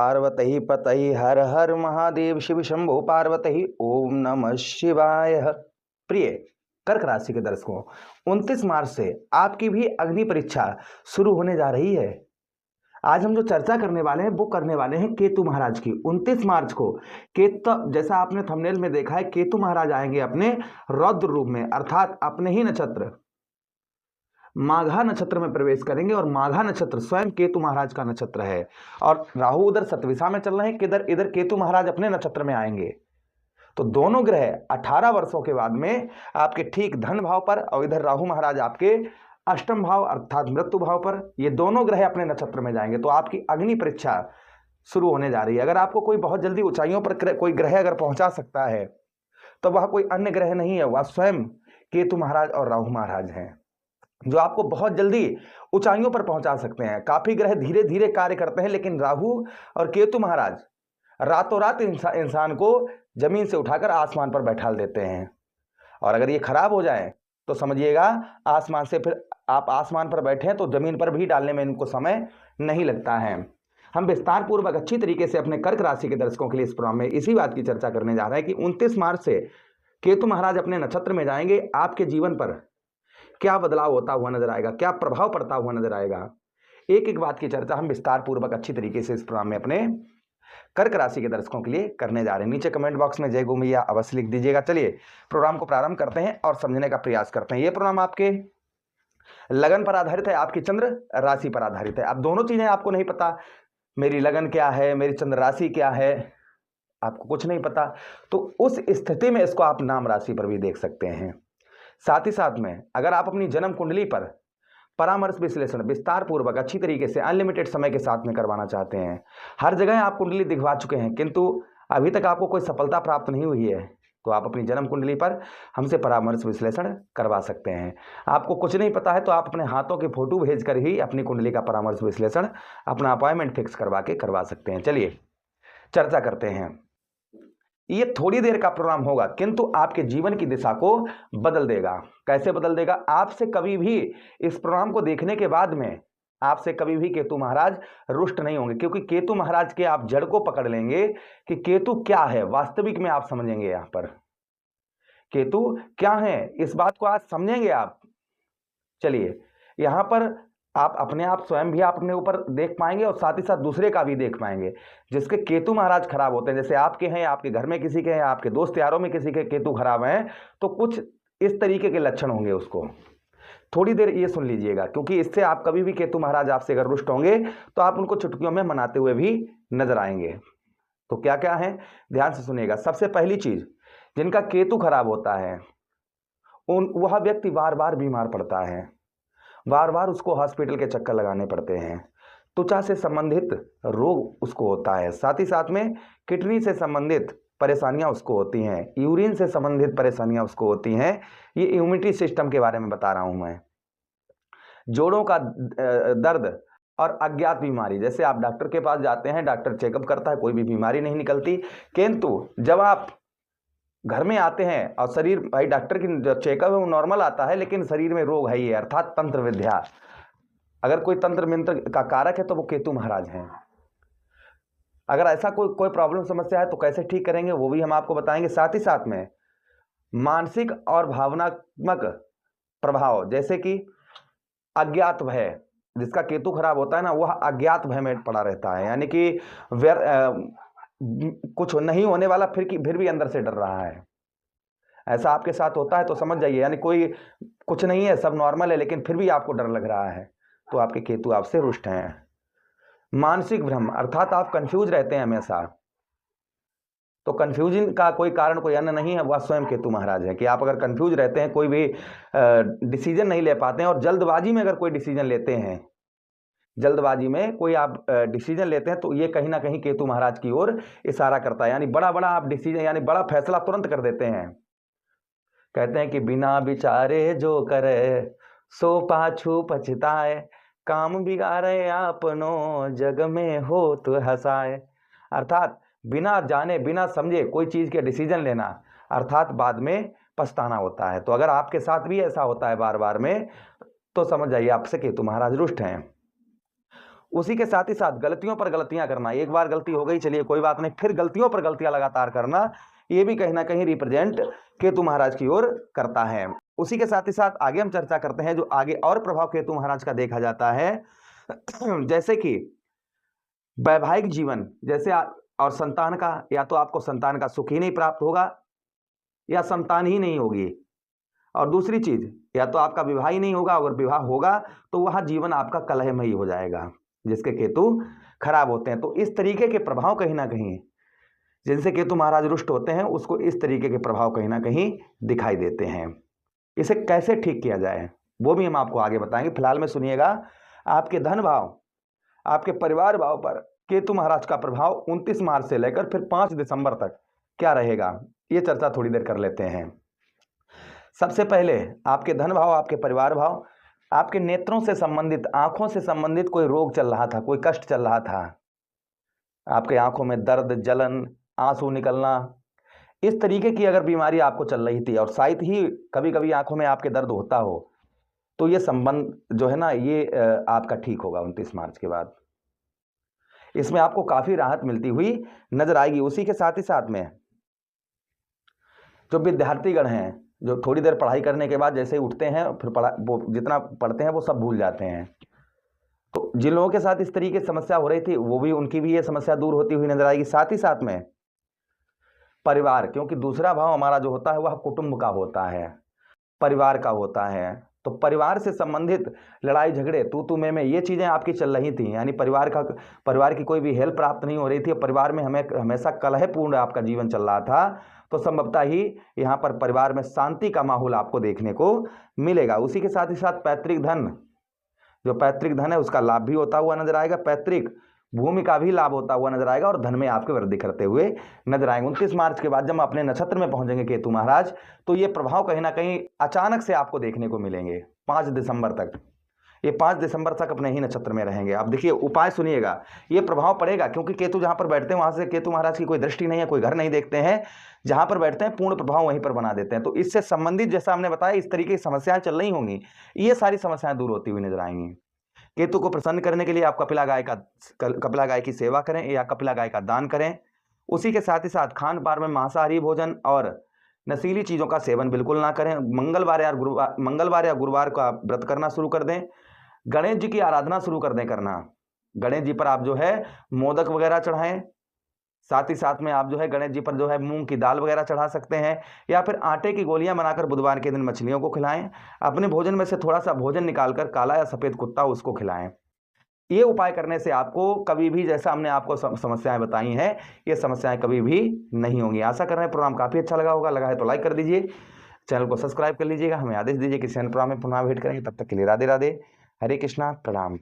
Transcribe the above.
पार्वती पतये हर हर महादेव शिव शंभो पार्वती ओम नमः शिवाय। प्रिय कर्क राशि के दर्शकों, 29 मार्च से आपकी भी अग्नि परीक्षा शुरू होने जा रही है। आज हम जो चर्चा करने वाले हैं वो करने वाले हैं केतु महाराज की। 29 मार्च को केतु, जैसा आपने थंबनेल में देखा है, केतु महाराज आएंगे अपने रौद्र रूप में, अर्थात अपने ही नक्षत्र माघा नक्षत्र में प्रवेश करेंगे। और माघा नक्षत्र स्वयं केतु महाराज का नक्षत्र है। और राहु उधर सतविषा में चल रहे हैं, किधर इधर केतु महाराज अपने नक्षत्र में आएंगे। तो दोनों ग्रह 18 वर्षों के बाद में आपके ठीक धन भाव पर, और इधर राहु महाराज आपके अष्टम भाव अर्थात मृत्यु भाव पर, ये दोनों ग्रह अपने नक्षत्र में जाएंगे। तो आपकी अग्नि परीक्षा शुरू होने जा रही है। अगर आपको कोई बहुत जल्दी ऊंचाइयों पर कोई ग्रह अगर पहुंचा सकता है तो वह कोई अन्य ग्रह नहीं है, वह स्वयं केतु महाराज और राहु महाराज हैं, जो आपको बहुत जल्दी ऊंचाइयों पर पहुंचा सकते हैं। काफी ग्रह धीरे धीरे कार्य करते हैं, लेकिन राहु और केतु महाराज रातों रात इंसान को जमीन से उठाकर आसमान पर बैठा देते हैं। और अगर ये खराब हो जाए तो समझिएगा आसमान से फिर आप आसमान पर बैठे हैं तो जमीन पर भी डालने में इनको समय नहीं लगता है। हम विस्तार पूर्वक अच्छी तरीके से अपने कर्क राशि के दर्शकों के लिए इस प्रोग्राम में इसी बात की चर्चा करने जा रहे हैं कि 29 मार्च से केतु महाराज अपने नक्षत्र में जाएंगे। आपके जीवन पर क्या बदलाव होता हुआ नजर आएगा, क्या प्रभाव पड़ता हुआ नजर आएगा, एक एक बात की चर्चा हम विस्तार पूर्वक अच्छी तरीके से इस प्रोग्राम में अपने कर्क राशि के दर्शकों के लिए करने जा रहे हैं। नीचे कमेंट बॉक्स में जय गो मैया अवश्य लिख दीजिएगा। चलिए प्रोग्राम को प्रारंभ करते हैं और समझने का प्रयास करते हैं। यह प्रोग्राम आपके लगन पर आधारित है, आपकी चंद्र राशि पर आधारित है। अब दोनों चीजें आपको नहीं पता, मेरी लगन क्या है, मेरी चंद्र राशि क्या है, आपको कुछ नहीं पता, तो उस स्थिति में इसको आप नाम राशि पर भी देख सकते हैं। साथ ही साथ में अगर आप अपनी जन्म कुंडली पर परामर्श विश्लेषण विस्तार पूर्वक अच्छी तरीके से अनलिमिटेड समय के साथ में करवाना चाहते हैं, हर जगह आप कुंडली दिखवा चुके हैं किंतु अभी तक आपको कोई सफलता प्राप्त नहीं हुई है, तो आप अपनी जन्म कुंडली पर हमसे परामर्श विश्लेषण करवा सकते हैं। आपको कुछ नहीं पता है तो आप अपने हाथों की फोटो भेजकर ही अपनी कुंडली का परामर्श विश्लेषण अपना अपॉइंटमेंट फिक्स करवा के करवा सकते हैं। चलिए चर्चा करते हैं। ये थोड़ी देर का प्रोग्राम होगा किंतु आपके जीवन की दिशा को बदल देगा। कैसे बदल देगा? आपसे कभी भी इस प्रोग्राम को देखने के बाद में आपसे कभी भी केतु महाराज रुष्ट नहीं होंगे, क्योंकि केतु महाराज के आप जड़ को पकड़ लेंगे कि केतु क्या है वास्तविक में, आप समझेंगे यहाँ पर केतु क्या है, इस बात को आज समझेंगे आप। चलिए यहाँ पर आप अपने आप स्वयं भी आप अपने ऊपर देख पाएंगे और साथ ही साथ दूसरे का भी देख पाएंगे जिसके केतु महाराज खराब होते हैं। जैसे आपके हैं, आपके घर में किसी के हैं, आपके दोस्त यारों में किसी के केतु खराब हैं, तो कुछ इस तरीके के लक्षण होंगे। उसको थोड़ी देर ये सुन लीजिएगा, क्योंकि इससे आप कभी भी केतु महाराज आपसे अगर रुष्ट होंगे तो आप उनको चुटकियों में मनाते हुए भी नजर आएंगे। तो क्या क्या है ध्यान से सुनिएगा। सबसे पहली चीज, जिनका केतु खराब होता है वह व्यक्ति बार बार बीमार पड़ता है, बार बार उसको हॉस्पिटल के चक्कर लगाने पड़ते हैं। त्वचा से संबंधित रोग उसको होता है, साथ ही साथ में किडनी से संबंधित परेशानियां उसको होती हैं, यूरिन से संबंधित परेशानियां उसको होती हैं। ये इम्यूनिटी सिस्टम के बारे में बता रहा हूं मैं। जोड़ों का दर्द और अज्ञात बीमारी, जैसे आप डॉक्टर के पास जाते हैं, डॉक्टर चेकअप करता है, कोई भी बीमारी नहीं निकलती, किंतु जब आप घर में आते हैं और शरीर, भाई डॉक्टर की जो चेकअप है वो नॉर्मल आता है, लेकिन शरीर में रोग है ही, अर्थात तंत्र विद्या। अगर कोई तंत्र मंत्र का कारक है तो वो केतु महाराज हैं। अगर ऐसा कोई प्रॉब्लम समस्या है तो कैसे ठीक करेंगे वो भी हम आपको बताएंगे। साथ ही साथ में मानसिक और भावनात्मक प्रभाव, जैसे कि अज्ञात भय, जिसका केतु खराब होता है ना, वह अज्ञात भय में पड़ा रहता है, यानी कि कुछ नहीं होने वाला फिर भी अंदर से डर रहा है। ऐसा आपके साथ होता है तो समझ जाइए, यानी कोई कुछ नहीं है, सब नॉर्मल है, लेकिन फिर भी आपको डर लग रहा है, तो आपके केतु आपसे रुष्ट हैं। मानसिक भ्रम, अर्थात आप कंफ्यूज रहते हैं हमेशा, तो कंफ्यूजन का कोई कारण कोई अन्य नहीं है, वह स्वयं केतु महाराज है। कि आप अगर कंफ्यूज रहते हैं, कोई भी डिसीजन नहीं ले पाते हैं, और जल्दबाजी में अगर कोई डिसीजन लेते हैं, जल्दबाजी में कोई आप डिसीजन लेते हैं, तो ये कहीं ना कहीं केतु महाराज की ओर इशारा करता है। यानी बड़ा बड़ा आप डिसीजन, यानी बड़ा फैसला तुरंत कर देते हैं। कहते हैं कि बिना विचारे जो करे सो पाछू पछताए, काम बिगाड़े आपनो जग में हो तो हंसाए। अर्थात बिना जाने बिना समझे कोई चीज के डिसीजन लेना, अर्थात बाद में पछताना होता है। तो अगर आपके साथ भी ऐसा होता है बार बार में, तो समझ जाइए आपसे केतु महाराज रुष्ट हैं। उसी के साथ ही साथ गलतियों पर गलतियां करना, एक बार गलती हो गई चलिए कोई बात नहीं, फिर गलतियों पर गलतियां लगातार करना, ये भी कहीं ना कहीं रिप्रेजेंट केतु महाराज की ओर करता है। उसी के साथ ही साथ आगे हम चर्चा करते हैं जो आगे और प्रभाव केतु महाराज का देखा जाता है जैसे कि वैवाहिक जीवन, जैसे और संतान का, या तो आपको संतान का सुख ही नहीं प्राप्त होगा या संतान ही नहीं होगी, और दूसरी चीज या तो आपका विवाह ही नहीं होगा, अगर विवाह होगा तो वह जीवन आपका कलहमयी हो जाएगा, जिसके केतु खराब होते हैं। तो इस तरीके के प्रभाव कहीं ना कहीं जिनसे केतु महाराज रुष्ट होते हैं उसको इस तरीके के प्रभाव कहीं ना कहीं दिखाई देते हैं। इसे कैसे ठीक किया जाए वो भी हम आपको आगे बताएंगे। फिलहाल में सुनिएगा, आपके धन भाव, आपके परिवार भाव पर केतु महाराज का प्रभाव 29 मार्च से लेकर फिर 5 दिसंबर तक क्या रहेगा, ये चर्चा थोड़ी देर कर लेते हैं। सबसे पहले आपके धन भाव, आपके परिवार भाव, आपके नेत्रों से संबंधित, आंखों से संबंधित कोई रोग चल रहा था, कोई कष्ट चल रहा था, आपके आंखों में दर्द, जलन, आंसू निकलना, इस तरीके की अगर बीमारी आपको चल रही थी, और शायद ही कभी कभी आंखों में आपके दर्द होता हो, तो ये संबंध जो है ना ये आपका ठीक होगा 29 मार्च के बाद। इसमें आपको काफी राहत मिलती हुई नजर आएगी। उसी के साथ ही साथ में जो विद्यार्थीगण हैं, जो थोड़ी देर पढ़ाई करने के बाद जैसे ही उठते हैं फिर वो जितना पढ़ते हैं वो सब भूल जाते हैं, तो जिन लोगों के साथ इस तरीके की समस्या हो रही थी वो भी, उनकी भी ये समस्या दूर होती हुई नजर आएगी। साथ ही साथ में परिवार, क्योंकि दूसरा भाव हमारा जो होता है वह कुटुंब का होता है, परिवार का होता है, तो परिवार से संबंधित लड़ाई झगड़े, तू मैं ये चीजें आपकी चल रही थी, यानी परिवार की कोई भी हेल्प प्राप्त नहीं हो रही थी, परिवार में हमेशा कलहपूर्ण आपका जीवन चल रहा था, तो संभवतः ही यहाँ पर परिवार में शांति का माहौल आपको देखने को मिलेगा। उसी के साथ ही साथ पैतृक धन, जो पैतृक धन है उसका लाभ भी होता हुआ नजर आएगा, पैतृक भूमि का भी लाभ होता हुआ नजर आएगा, और धन में आपके वृद्धि करते हुए नजर आएंगे। 29 मार्च के बाद जब हम अपने नक्षत्र में पहुंचेंगे केतु महाराज, तो ये प्रभाव कहीं ना कहीं अचानक से आपको देखने को मिलेंगे 5 दिसंबर तक। ये 5 दिसंबर तक अपने ही नक्षत्र में रहेंगे। अब देखिए उपाय सुनिएगा, ये प्रभाव पड़ेगा क्योंकि केतु जहां पर बैठते हैं वहां से केतु महाराज की कोई दृष्टि नहीं है, कोई घर नहीं देखते हैं, जहां पर बैठते हैं पूर्ण प्रभाव वहीं पर बना देते हैं। तो इससे संबंधित जैसा हमने बताया इस तरीके की समस्याएं चल रही होंगी, ये सारी समस्याएं दूर होती हुई नजर आएंगी। केतु को प्रसन्न करने के लिए आप कपिला गाय की सेवा करें या कपिला गाय का दान करें। उसी के साथ ही साथ खान पान में मांसाहारी भोजन और नशीली चीजों का सेवन बिल्कुल ना करें। मंगलवार या गुरुवार का व्रत करना शुरू कर दें। गणेश जी की आराधना शुरू कर दें करना। गणेश जी पर आप जो है मोदक वगैरह चढ़ाएं, साथ ही साथ में आप जो है गणेश जी पर जो है मूंग की दाल वगैरह चढ़ा सकते हैं, या फिर आटे की गोलियां बनाकर बुधवार के दिन मछलियों को खिलाएं। अपने भोजन में से थोड़ा सा भोजन निकालकर काला या सफेद कुत्ता उसको खिलाएं। ये उपाय करने से आपको कभी भी, जैसा हमने आपको समस्याएं बताई हैं, ये समस्याएं कभी भी नहीं होंगी। आशा कर रहे हैं प्रोग्राम काफी अच्छा लगा होगा, लगा है तो लाइक कर दीजिए, चैनल को सब्सक्राइब कर लीजिएगा, हमें आदेश दीजिए किसी अन्य प्रोग्राम में पुनः भेंट करेंगे। तब तक के लिए राधे राधे, हरे कृष्णा, प्रणाम।